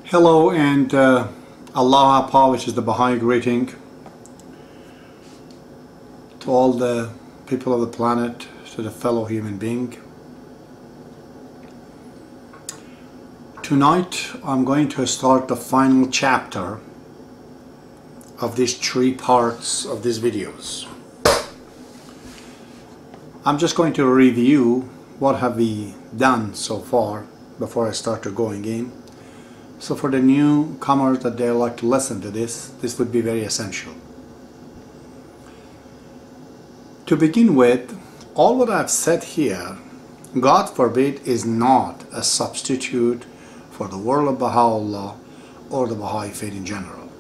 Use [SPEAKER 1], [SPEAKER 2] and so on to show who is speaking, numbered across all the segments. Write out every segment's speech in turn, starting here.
[SPEAKER 1] Hello and Aloha Pa, which is the Baha'i greeting to all the people of the planet, to the fellow human being. Tonight I'm going to start the final chapter of these 3 parts of these videos. I'm just going to review what have we done so far before I start to going in. So for the newcomers that they like to listen to this would be very essential. To begin with, all what I've said here, God forbid, is not a substitute for the world of Baha'u'llah or the Baha'i faith in general.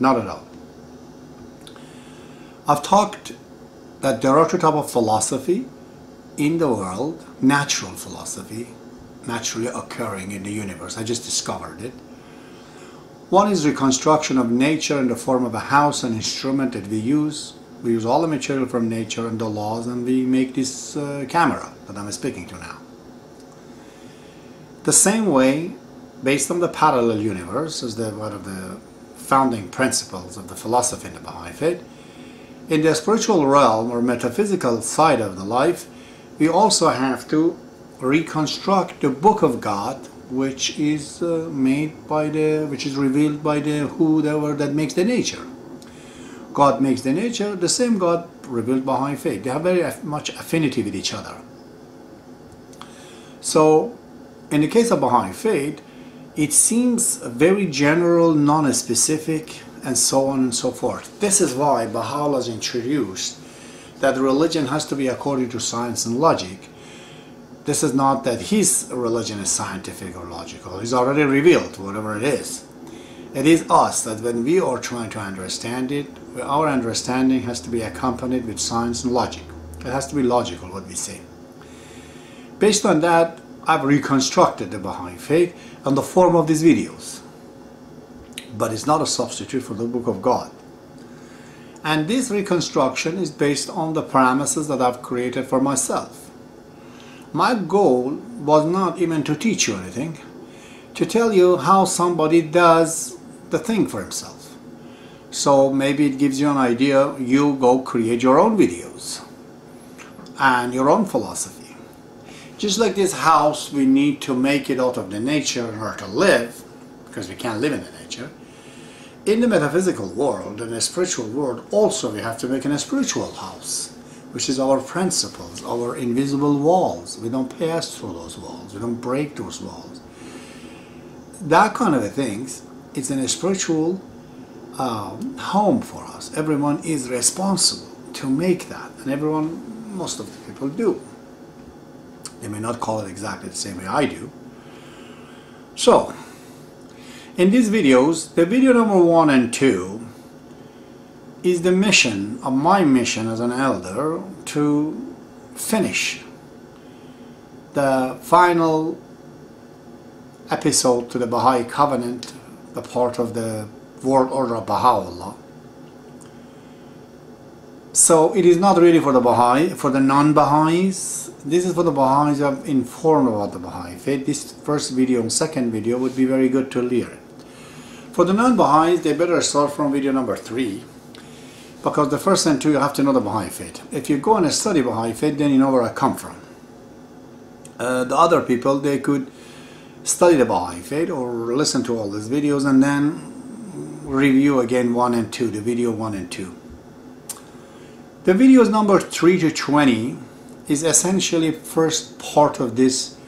[SPEAKER 1] Not at all. I've talked that there are 2 types of philosophy in the world: natural philosophy, naturally occurring in the universe. I just discovered it. One is reconstruction of nature in the form of a house, an instrument that we use. We use all the material from nature and the laws, and we make this camera that I'm speaking to now. The same way, based on the parallel universe, is one of the founding principles of the philosophy in the Baha'i faith. In the spiritual realm or metaphysical side of the life, we also have to reconstruct the book of God, which is revealed by whoever that makes the nature. God makes the nature, the same God revealed Baha'i faith. They have very much affinity with each other. So, in the case of Baha'i faith, it seems very general, non-specific, and so on and so forth. This is why Baha'u'llah has introduced that religion has to be according to science and logic. This is not that his religion is scientific or logical. He's already revealed whatever it is. It is us that when we are trying to understand it, our understanding has to be accompanied with science and logic. It has to be logical, what we say. Based on that, I've reconstructed the Baha'i faith in the form of these videos. But it's not a substitute for the Book of God. And this reconstruction is based on the premises that I've created for myself. My goal was not even to teach you anything, to tell you how somebody does the thing for himself. So maybe it gives you an idea. You go create your own videos and your own philosophy. Just like this house, we need to make it out of the nature in order to live, because we can't live in the nature. In the metaphysical world, in the spiritual world, also we have to make a spiritual house, which is our principles, our invisible walls. We don't pass through those walls. We don't break those walls. That kind of things, it's a spiritual home for us. Everyone is responsible to make that, and most of the people do. They may not call it exactly the same way I do. So, in these videos, the video number 1 and 2 is the mission of my mission as an elder to finish the final episode to the Baha'i Covenant, the part of the World Order of Baha'u'llah. So it is not really for the Baha'i, for the non-Baha'is. This is for the Baha'is who are informed about the Baha'i faith. This first video and second video would be very good to learn. For the non-Baha'is, they better start from video number 3. Because the first and 2, you have to know the Baha'i faith. If you go and study Baha'i faith, then you know where I come from. The other people, they could study the Baha'i faith or listen to all these videos and then review again 1 and 2, the video 1 and 2. The videos number 3 to 20 is essentially first part of this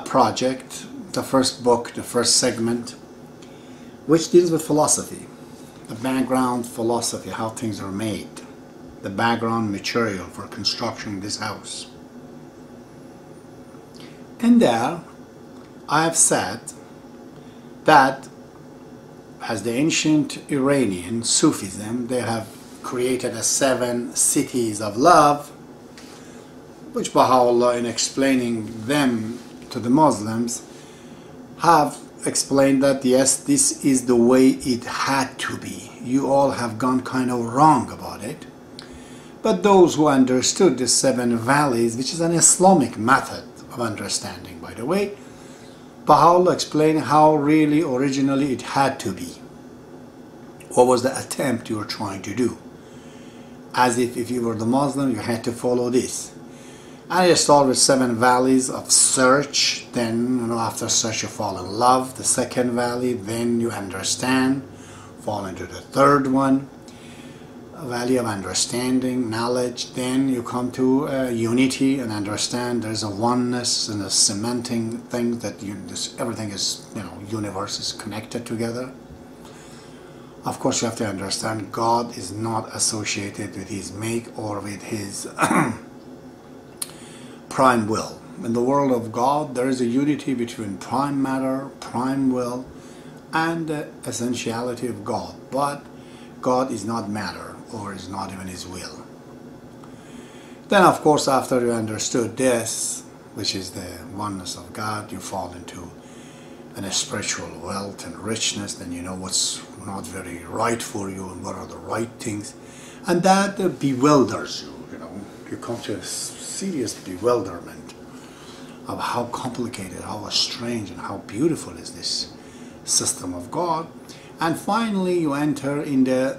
[SPEAKER 1] project, the first book, the first segment, which deals with philosophy. The background philosophy, how things are made, the background material for constructing this house. And there, I have said that as the ancient Iranian Sufism, they have created 7 cities of love, which Baha'u'llah, in explaining them to the Muslims, have explained that yes, this is the way it had to be. You all have gone kind of wrong about it. But those who understood the 7 valleys, which is an Islamic method of understanding, by the way, Baha'u'llah explained how really originally it had to be. What was the attempt you were trying to do? As if you were the Muslim, you had to follow this. And you start with 7 valleys of search. Then, after search, you fall in love. The second valley, then you understand. Fall into the third one, a valley of understanding, knowledge. Then you come to unity and understand there's a oneness and a cementing thing that everything is, universe is connected together. Of course, you have to understand God is not associated with his make or with his prime will. In the world of God, there is a unity between prime matter, prime will, and the essentiality of God. But God is not matter, or is not even his will. Then, of course, after you understood this, which is the oneness of God, you fall into a spiritual wealth and richness. Then you know what's not very right for you and what are the right things, and that bewilders you. You come to a serious bewilderment of how complicated, how strange, and how beautiful is this system of God. And finally, you enter in the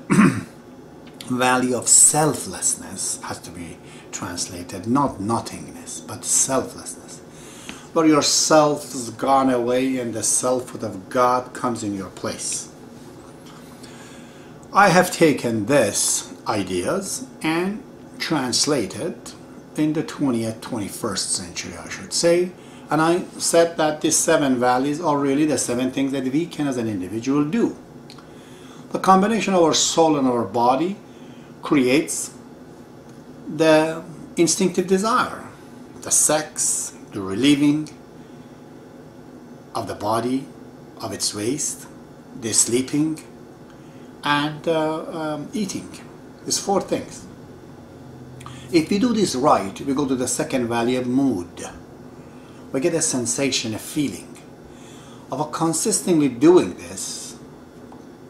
[SPEAKER 1] valley of selflessness. Has to be translated not nothingness, but selflessness, where your self has gone away and the selfhood of God comes in your place. I have taken these ideas and translated in the 20th, 21st century, I should say, and I said that these 7 valleys are really the 7 things that we can as an individual do. The combination of our soul and our body creates the instinctive desire, the sex, the relieving of the body, of its waste, the sleeping, and eating. These 4 things. If we do this right, we go to the second valley of mood. We get a sensation, a feeling of consistently doing this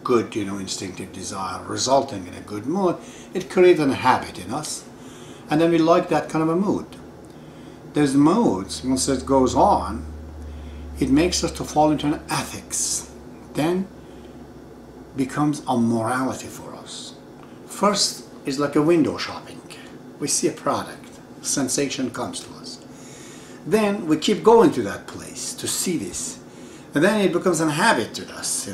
[SPEAKER 1] good, instinctive desire, resulting in a good mood. It creates a habit in us, and then we like that kind of a mood. There's moods, once it goes on, it makes us to fall into an ethics. Then becomes a morality for us. First is like a window shopping. We see a product, sensation comes to us. Then we keep going to that place to see this. And then it becomes a habit to us,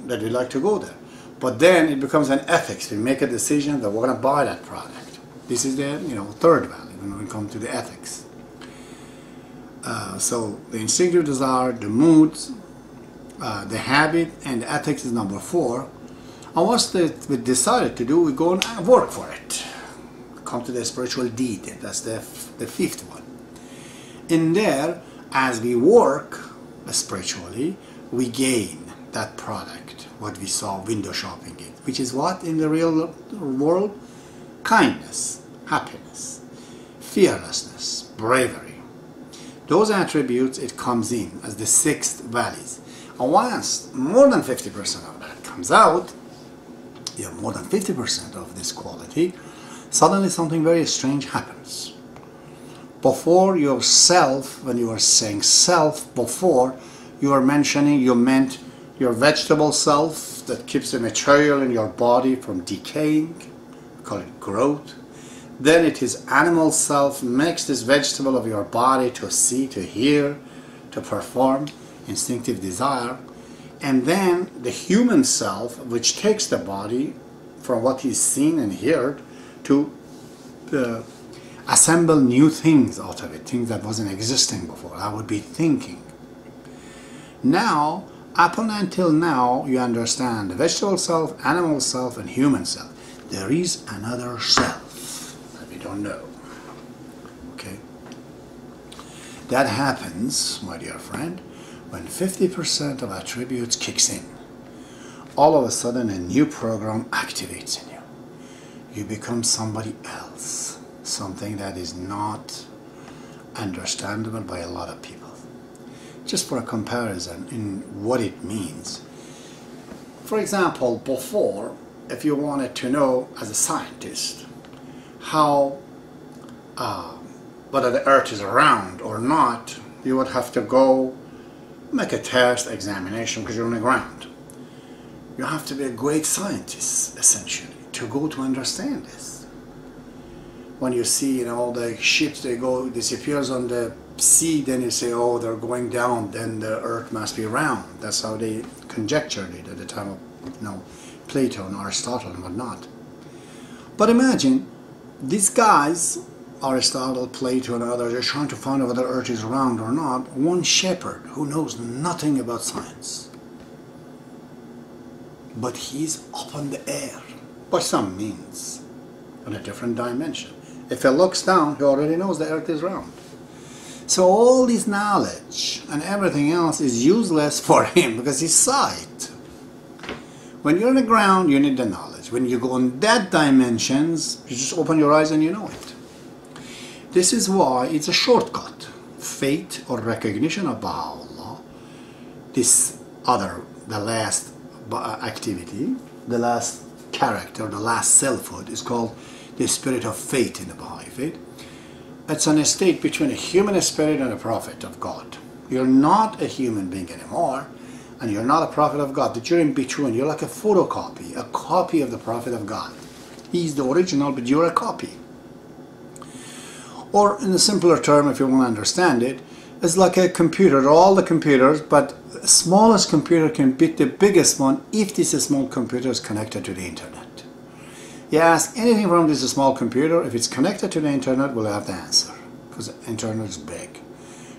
[SPEAKER 1] that we like to go there. But then it becomes an ethics. We make a decision that we're going to buy that product. This is the third valley when we come to the ethics. So the instinctive desire, the moods, the habit, and the ethics is number 4. And once we decided to do, we go and work for it. Come to the spiritual deed. That's the 5th one. In there, as we work spiritually, we gain that product, what we saw window shopping it, which is what in the real world? Kindness, happiness, fearlessness, bravery. Those attributes, it comes in as the 6th valleys. And once more than 50% of that comes out, you have more than 50% of this quality, suddenly something very strange happens. Before yourself, when you are saying self, before you meant your vegetable self that keeps the material in your body from decaying, we call it growth. Then it is animal self, makes this vegetable of your body to see, to hear, to perform, instinctive desire. And then the human self, which takes the body from what is seen and heard to assemble new things out of it, things that wasn't existing before. I would be thinking. Now, up until now, you understand the vegetable self, animal self, and human self. There is another self that we don't know. Okay? That happens, my dear friend, when 50% of attributes kicks in. All of a sudden, a new program activates in you. You become somebody else. Something that is not understandable by a lot of people. Just for a comparison in what it means. For example, before, if you wanted to know as a scientist how whether the earth is round or not, you would have to go make a test, examination, because you're on the ground. You have to be a great scientist, essentially, to go to understand this. When you see, the ships, they disappears on the sea, then you say, oh, they're going down, then the earth must be round. That's how they conjectured it at the time of, Plato and Aristotle and whatnot. But imagine, these guys, Aristotle, Plato and others, are trying to find out whether earth is round or not. One shepherd who knows nothing about science. But he's up in the air, by some means, in a different dimension. If he looks down, he already knows the earth is round. So all this knowledge and everything else is useless for him because he saw it. When you're on the ground, you need the knowledge. When you go in that dimensions, you just open your eyes and you know it. This is why it's a shortcut. Faith or recognition of Baha'u'llah, the last activity, the last character, the last selfhood is called the spirit of faith in the Baha'i faith. It's an state between a human spirit and a prophet of God. You're not a human being anymore, and you're not a prophet of God, but you're in between. You're like a photocopy, a copy of the prophet of God. He's the original, but you're a copy. Or in a simpler term, if you want to understand it, it's like a computer. All the computers, but the smallest computer can beat the biggest one if this small computer is connected to the internet. You ask anything from this small computer, if it's connected to the internet, we'll have the answer, because the internet is big.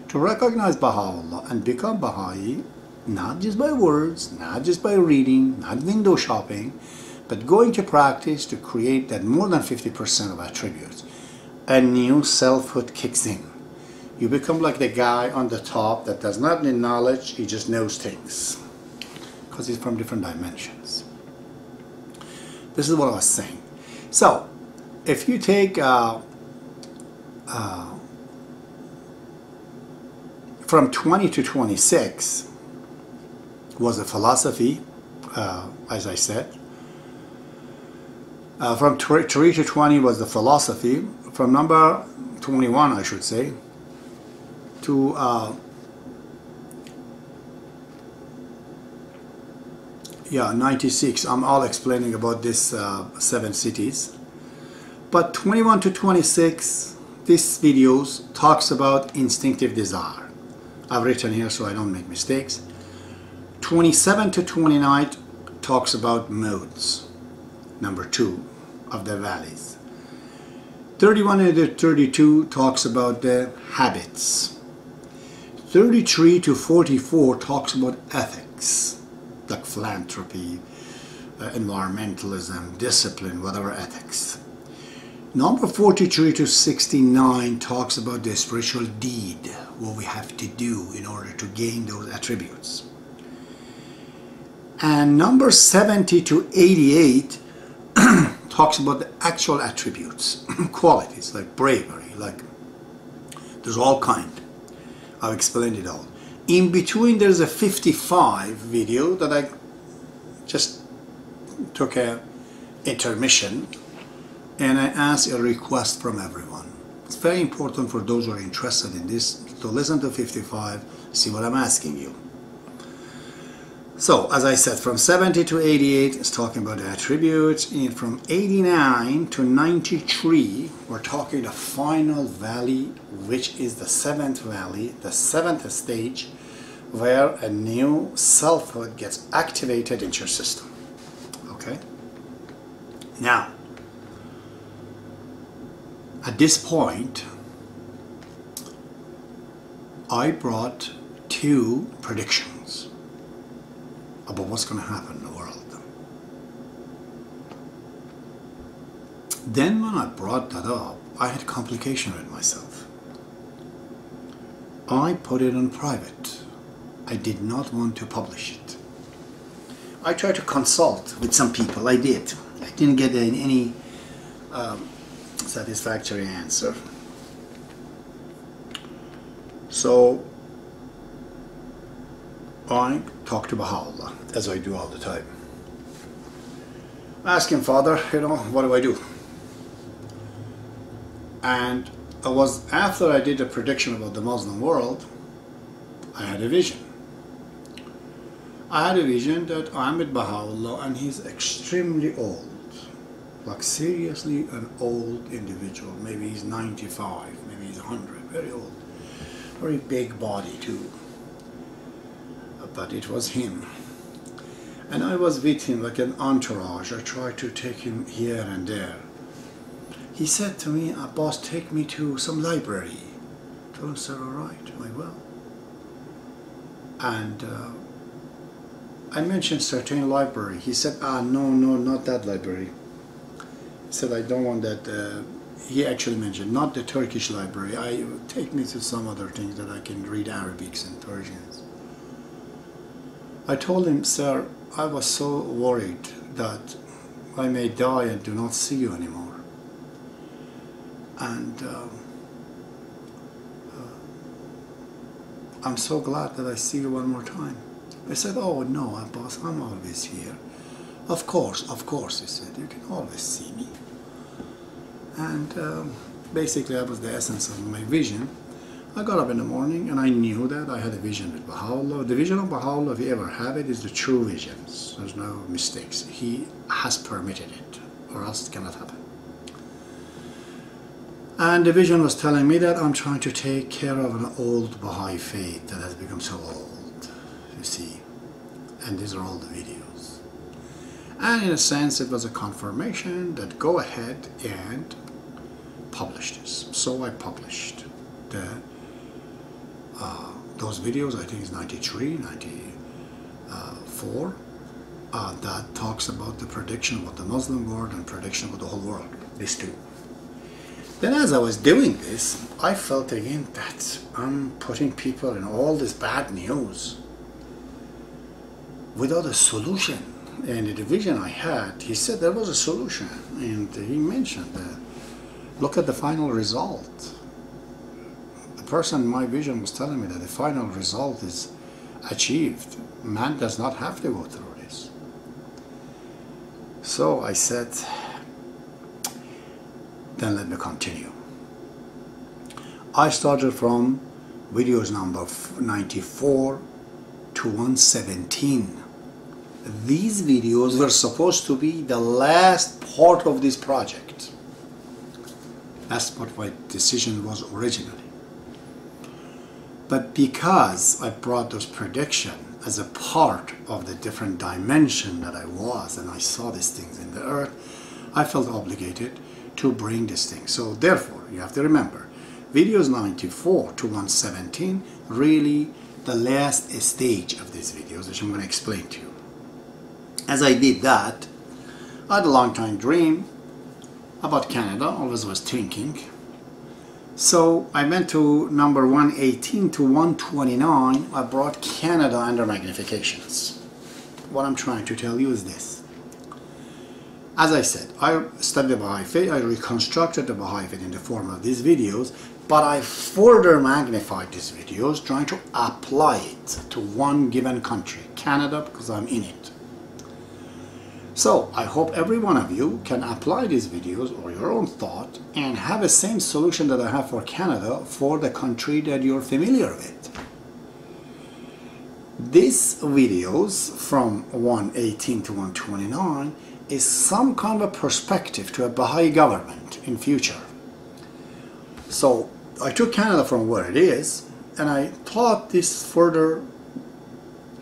[SPEAKER 1] To recognize Baha'u'llah and become Baha'i, not just by words, not just by reading, not window shopping, but going to practice to create that more than 50% of attributes, a new selfhood kicks in. You become like the guy on the top that does not need knowledge, he just knows things. Because he's from different dimensions. This is what I was saying. So, if you take from 20 to 26 was a philosophy, as I said. From 3 to 20 was the philosophy. From number 21, I should say, to 96. I'm all explaining about this 7 cities. But 21 to 26, this videos talks about instinctive desire. I've written here so I don't make mistakes. 27 to 29 talks about modes, number 2 of the valleys. 31 to 32 talks about the habits. 33 to 44 talks about ethics, like philanthropy, environmentalism, discipline, whatever ethics. Number 43 to 69 talks about the spiritual deed, what we have to do in order to gain those attributes. And number 70 to 88 talks about the actual attributes, qualities like bravery, like there's all kind. I've explained it all. In between there's a 55 video that I just took a intermission and I asked a request from everyone. It's very important for those who are interested in this to listen to 55, see what I'm asking you. So, as I said, from 70 to 88 is talking about the attributes, and from 89 to 93 we're talking the final valley, which is the 7th valley, the 7th stage, where a new selfhood gets activated into your system. Okay? Now, at this point, I brought 2 predictions about what's going to happen in the world. Then when I brought that up, I had complication with myself. I put it on private. I did not want to publish it. I tried to consult with some people. I did. I didn't get any satisfactory answer. So I talked to Baha'u'llah, as I do all the time. I asked him, Father, what do I do? And it was after I did a prediction about the Muslim world, I had a vision. I had a vision that I'm with Baha'u'llah and he's extremely old. Like seriously an old individual. Maybe he's 95, maybe he's 100, very old. Very big body too. But it was him. And I was with him like an entourage. I tried to take him here and there. He said to me, boss, take me to some library. I told him, sir, all right, I will. And I mentioned certain library. He said, no, not that library. He said, I don't want that. He actually mentioned, not the Turkish library. Take me to some other things that I can read Arabics and Persians. I told him, sir, I was so worried that I may die and do not see you anymore. And I'm so glad that I see you one more time. I said, oh no, boss, I'm always here. Of course, he said, you can always see me. And basically that was the essence of my vision. I got up in the morning and I knew that I had a vision with Baha'u'llah. The vision of Baha'u'llah, if you ever have it, is the true visions. There's no mistakes. He has permitted it, or else it cannot happen. And the vision was telling me that I'm trying to take care of an old Baha'i faith that has become so old, you see. And these are all the videos. And in a sense, it was a confirmation that go ahead and publish this. So I published those videos. I think it's 93, 94, that talks about the prediction about the Muslim world and prediction about the whole world, these two. Then as I was doing this, I felt again that I'm putting people in all this bad news without a solution. And the vision I had, he said there was a solution, and he mentioned that, look at the final result. The person in my vision was telling me that the final result is achieved. Man does not have to go through this. So I said, then let me continue. I started from videos number 94 to 117. These videos were supposed to be the last part of this project. That's what my decision was originally. But because I brought those predictions as a part of the different dimension that I was, and I saw these things in the earth, I felt obligated to bring this thing. So therefore, you have to remember, videos 94 to 117, really the last stage of these videos, which I'm going to explain to you. As I did that, I had a long time dream about Canada. Always was thinking. So I went to number 118 to 129. I brought Canada under magnifications. What I'm trying to tell you is this. As I said, I studied the Baha'i faith. I reconstructed the Baha'i faith in the form of these videos, but I further magnified these videos, trying to apply it to one given country, Canada, because I'm in it. So I hope every one of you can apply these videos or your own thought and have the same solution that I have for Canada for the country that you're familiar with. These videos from 118 to 129 is some kind of perspective to a Baha'i government in future. So I took Canada from where it is and I thought this further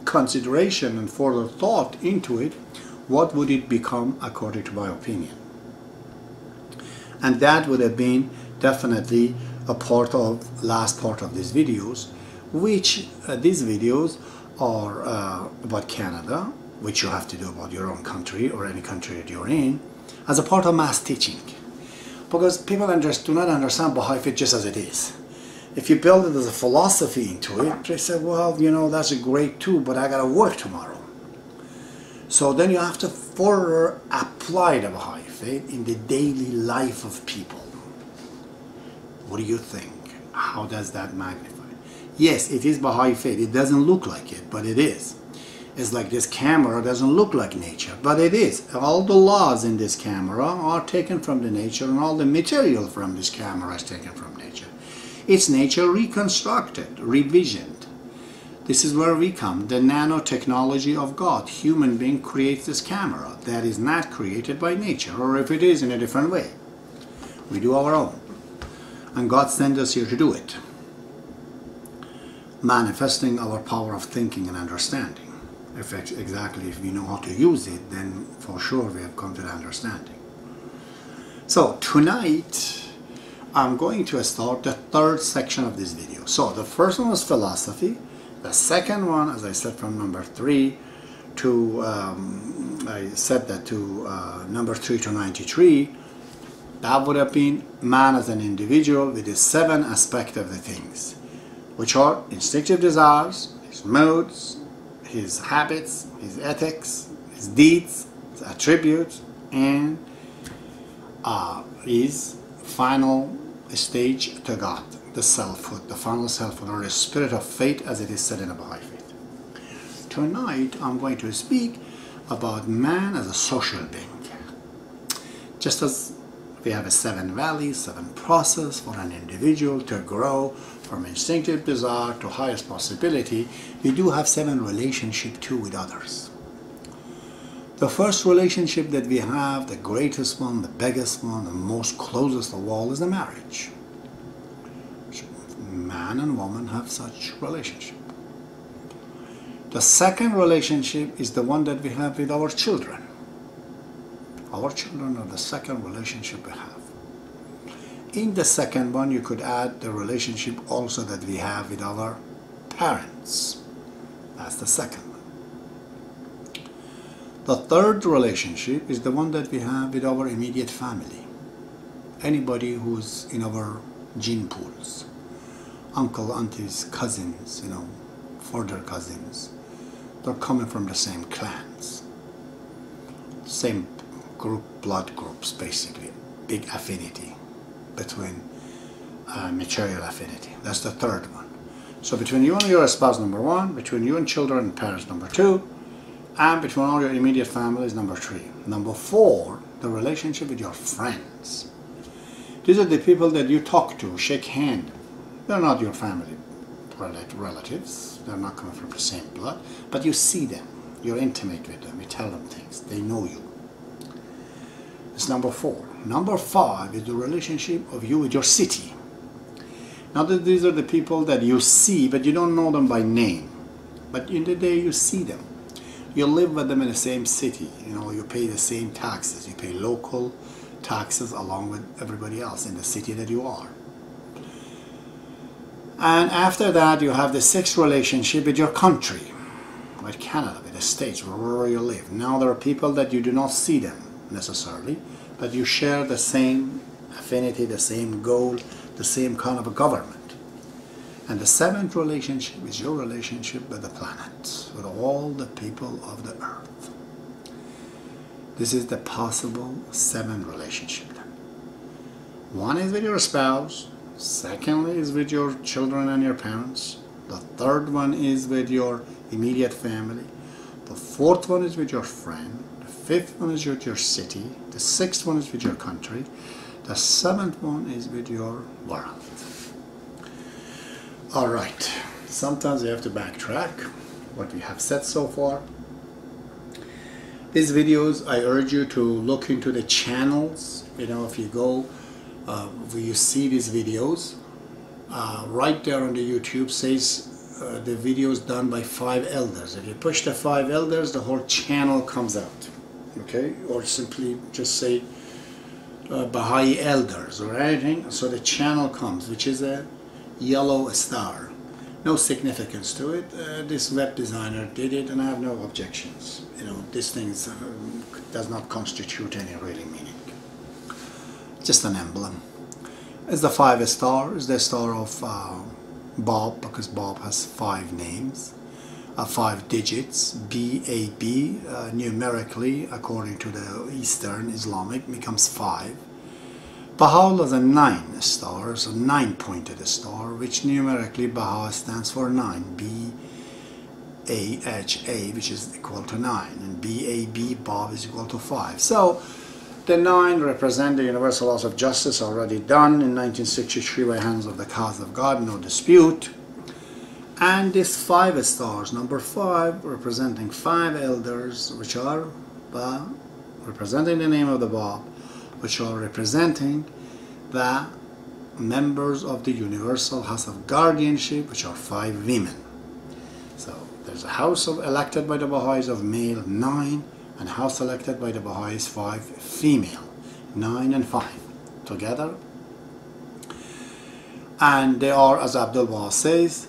[SPEAKER 1] consideration and further thought into it. What would it become according to my opinion? And that would have been definitely a part of, last part of these videos, which these videos are about Canada, which you have to do about your own country or any country that you're in, as a part of mass teaching. Because people do not understand Baha'i faith just as it is. If you build it as a philosophy into it, they say, well, you know, that's a great too, but I gotta work tomorrow. So then you have to further apply the Baha'i faith in the daily life of people. What do you think? How does that magnify? Yes, it is Baha'i faith. It doesn't look like it, but it is. It's like this camera doesn't look like nature, but it is. All the laws in this camera are taken from the nature, and all the material from this camera is taken from nature. It's nature reconstructed, revisioned. This is where we come, the nanotechnology of God. Human being creates this camera that is not created by nature, or if it is, in a different way. We do our own. And God sent us here to do it. Manifesting our power of thinking and understanding. Exactly, if we know how to use it, then for sure we have come to the understanding. So tonight, I'm going to start the third section of this video. So the first one was philosophy. The second one, as I said, from number 3 to, I said that to number 3 to 93, that would have been man as an individual with the 7 aspects of the things, which are instinctive desires, his moods, his habits, his ethics, his deeds, his attributes, and his final stage to God. The selfhood, the final selfhood, or the spirit of fate, as it is said in the Baha'i faith. Tonight I'm going to speak about man as a social being. Just as we have a 7 values, 7 process for an individual to grow from instinctive desire to highest possibility, we do have 7 relationships too with others. The first relationship that we have, the greatest one, the biggest one, the most closest of all, is the marriage. Man and woman have such relationship. The second relationship is the one that we have with our children. Our children are the second relationship we have. In the second one, you could add the relationship also that we have with our parents. That's the second one. The third relationship is the one that we have with our immediate family. Anybody who's in our gene pools. Uncle, aunties, cousins, further cousins. They're coming from the same clans. Same group, blood groups, basically. Big affinity between material affinity. That's the third one. So between you and your spouse, number 1, between you and children and parents, number 2, and between all your immediate families, number 3. Number 4, the relationship with your friends. These are the people that you talk to, shake hand. They're not your family relatives. They're not coming from the same blood, but you see them. You're intimate with them. You tell them things. They know you. It's number 4. Number 5 is the relationship of you with your city. Now these are the people that you see, but you don't know them by name. But in the day you see them. You live with them in the same city. You pay the same taxes. You pay local taxes along with everybody else in the city that you are. And after that, you have the 6th relationship with your country, with Canada, with the States, wherever you live. Now there are people that you do not see them necessarily, but you share the same affinity, the same goal, the same kind of a government. And the 7th relationship is your relationship with the planet, with all the people of the earth. This is the possible 7 relationship. 1 is with your spouse. Secondly is with your children and your parents. The third one is with your immediate family. The 4th one is with your friend. The 5th one is with your city. The 6th one is with your country. The 7th one is with your world. Alright, sometimes we have to backtrack what we have said so far. These videos, I urge you to look into the channels. If you go where you see these videos, right there on the YouTube says the videos done by 5 elders. If you push the 5 elders, the whole channel comes out. Okay, or simply just say Baha'i elders or anything, so the channel comes, which is a yellow star. No significance to it. This web designer did it, and I have no objections. This thing does not constitute any really meaning. Just an emblem. It's the 5 star, is the star of Bob, because Bob has 5 names, 5 digits. B-A-B, numerically, according to the Eastern Islamic, becomes 5. Baha'u'llah is a 9 star, so 9-pointed star, which numerically Baha stands for 9. B-A-H-A, which is equal to 9, and B-A-B, Bob, is equal to 5. So the 9 represent the universal laws of justice, already done in 1963 by hands of the cause of God, no dispute. And these 5 stars, number 5 representing 5 elders, which are representing the name of the Bab, which are representing the members of the universal house of guardianship, which are 5 women. So there's a house elected by the Baha'is of male 9, and a house elected by the Baha'is 5 female, 9 and 5 together. And they are, as Abdul Baha says,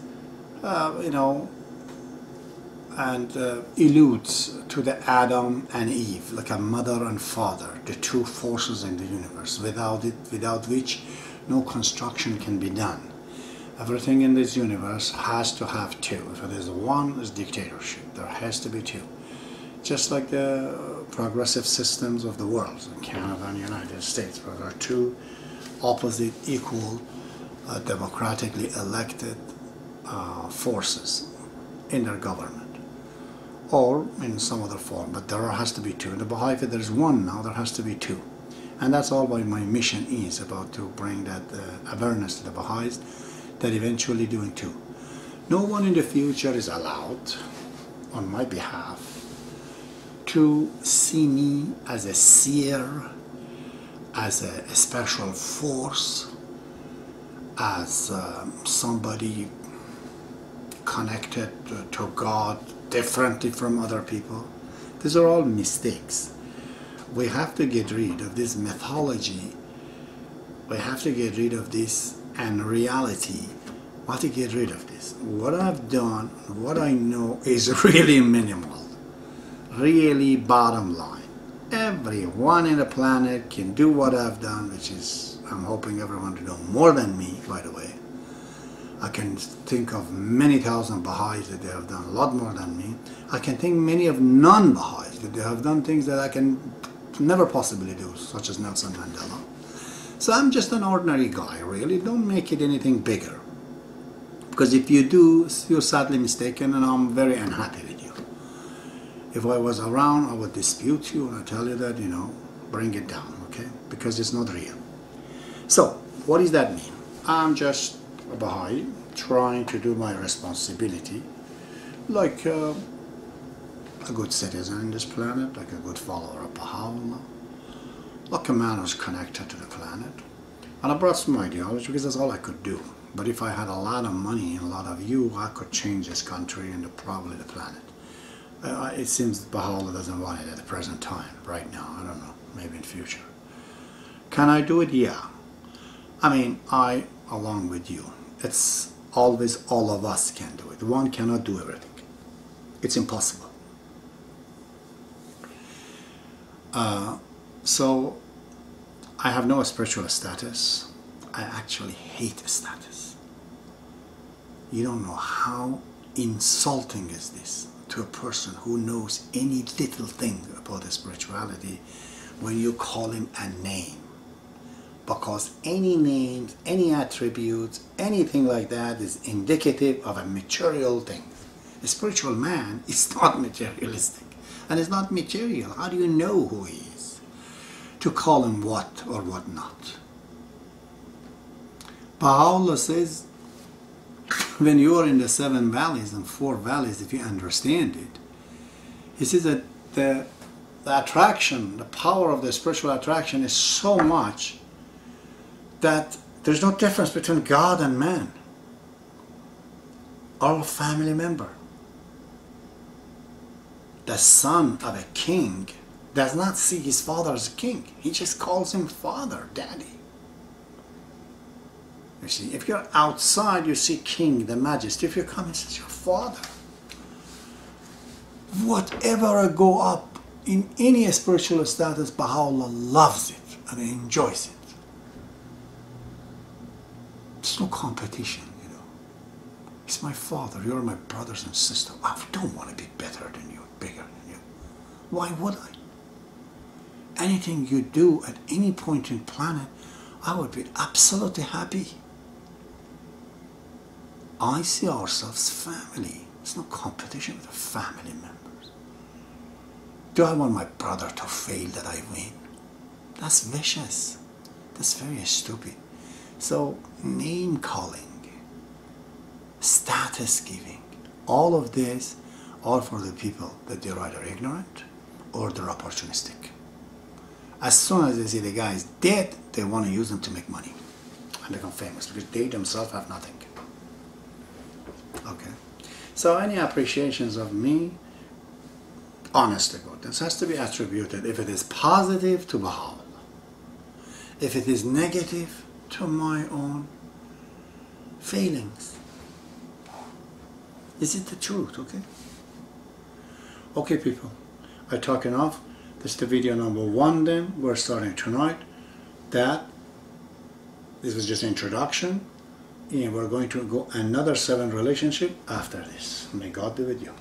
[SPEAKER 1] alludes to the Adam and Eve, like a mother and father, the 2 forces in the universe, without which no construction can be done. Everything in this universe has to have 2. If it is 1, it's dictatorship. There has to be 2. Just like the progressive systems of the world, in Canada and the United States, where there are 2 opposite, equal, democratically elected forces in their government, or in some other form, but there has to be 2. In the Baha'i faith, there's 1 now, there has to be 2. And that's all what my mission is about, to bring that awareness to the Baha'is, that eventually doing 2. No one in the future is allowed, on my behalf, to see me as a seer, as a special force, as somebody connected to God differently from other people. These are all mistakes. We have to get rid of this mythology. We have to get rid of this and reality. We have to get rid of this. What I've done, what I know is really minimal. Really bottom line. Everyone in the planet can do what I've done, which is, I'm hoping everyone to do more than me, by the way. I can think of many thousand Baha'is that they have done a lot more than me. I can think many of non-Baha'is that they have done things that I can never possibly do, such as Nelson Mandela. So I'm just an ordinary guy, really. Don't make it anything bigger. Because if you do, you're sadly mistaken, and I'm very unhappy with you. If I was around, I would dispute you, and I tell you that, bring it down, okay? Because it's not real. So, what does that mean? I'm just a Baha'i trying to do my responsibility like a good citizen in this planet, like a good follower of Baha'u'llah, like a man who's connected to the planet. And I brought some ideology because that's all I could do. But if I had a lot of money and a lot of you, I could change this country and probably the planet. It seems Baha'u'llah doesn't want it at the present time, right now. I don't know, maybe in future. Can I do it? Yeah. I mean, I, along with you. It's always all of us can do it. One cannot do everything. It's impossible. So, I have no spiritual status. I actually hate status. You don't know how insulting is this to a person who knows any little thing about the spirituality when you call him a name. Because any names, any attributes, anything like that is indicative of a material thing. A spiritual man is not materialistic and is not material. How do you know who he is? To call him what or what not. Baha'u'llah says, when you are in the 7 valleys and 4 valleys, if you understand it, he says that the attraction, the power of the spiritual attraction is so much that there's no difference between God and man, or a family member. The son of a king does not see his father as a king. He just calls him father, daddy. You see, if you're outside, you see king, the majesty. If you come, he says your father. Whatever I go up in any spiritual status, Baha'u'llah loves it and enjoys it. There's no competition, He's my father, you're my brothers and sisters. I don't want to be better than you, bigger than you. Why would I? Anything you do at any point in planet, I would be absolutely happy. I see ourselves family. There's no competition with the family members. Do I want my brother to fail that I win? That's vicious. That's very stupid. So, name calling status giving. All of this are for the people that they're either ignorant or they're opportunistic. As soon as they see the guy is dead, they want to use them to make money and become famous because they themselves have nothing. Okay, so any appreciations of me, honest to God, this has to be attributed, if it is positive, to Baha'i. If it is negative, to my own failings. Is it the truth? Okay? Okay, people, I talk enough. This is the video number 1 then. We're starting tonight. This was just introduction. And we're going to go another 7 relationship after this. May God be with you.